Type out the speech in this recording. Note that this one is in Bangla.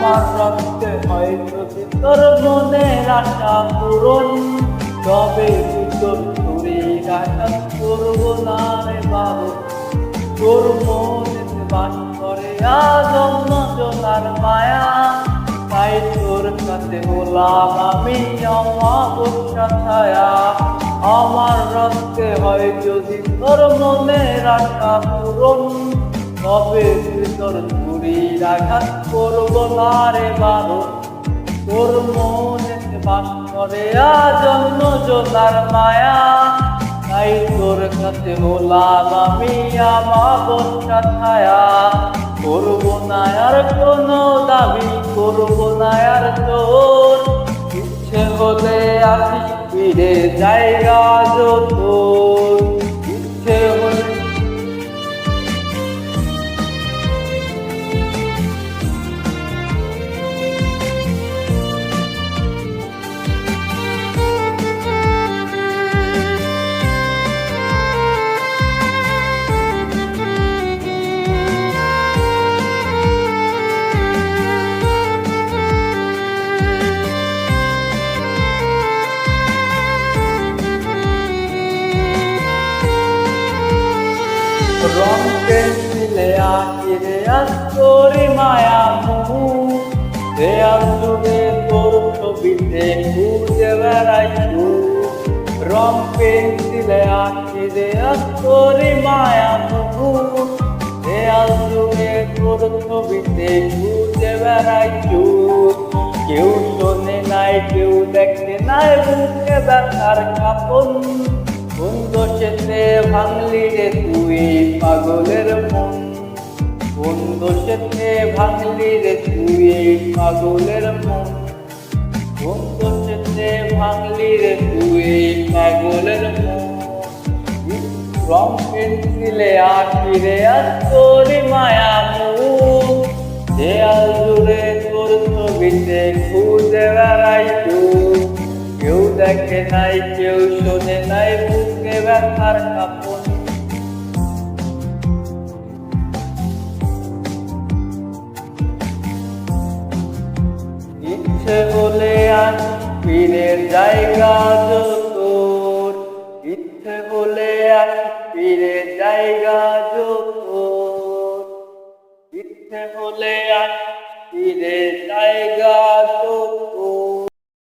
আমার রক্তে হয়তো তোর মনের আশা পূরণ, তবে তোর শরীর আঘাত করবো না রে বাবু। তোর মনেতে বাস করে আজন্ম জোনার মায়া, তাই তোর কাছে হলাম আমি অমাবস্যা ছায়া। আমার রক্তে হয় যদি তোর মনের আশা পূরণ, তবে তোর শরীর আঘাত করবো না রে বারণ। তোর মনেতে বাস করে আজন্ম জোনার মায়া, তাই তোর কাছে হলাম আমি অমাবস্যা ছায়া। করবো না আর কোনো দাবি, করবো না আর তোর, ইচ্ছে হলে আসি ফিরে জায়গা তোর, ইচ্ছে হলে রং পেন্সিলে আঁকিরে আজ তোরি মায়া মুহু, দেয়াল জুড়ে তোর ছবিতে খুঁজে বেড়াই সুর। রং পেন্সিলে আঁকিরে আজ তোরি মায়া মুহু, দেয়াল জুড়ে তোর ছবিতে খুঁজে বেড়াই সুর। কেউ শোনে নাই, কেউ দেখে নাই বুকে ব্যথার কাপন, কোন দোষেতে ভাঙলি রে তুই পাগলের মন, কোন দোষেতে ভাঙলি রে তুই পাগলের মন, কোন দোষেতে ভাঙলি রে তুই পাগলের মন। রং পেন্সিলে আঁকিরে আজ তোরি মায়া মুখ, দেয়াল জুড়ে তোর ছবিতে খুঁজে বেড়াই তুই। কেউ দেখে নাই, কেউ শোনে নাই বুকে ব্যথার কাপন। ইচ্ছে হলে আজ পীরের জায়গা তোর, ইচ্ছে হলে আজ পীরের জায়গা তোর, ইচ্ছে হলে আজ পীরের জায়গা তোর।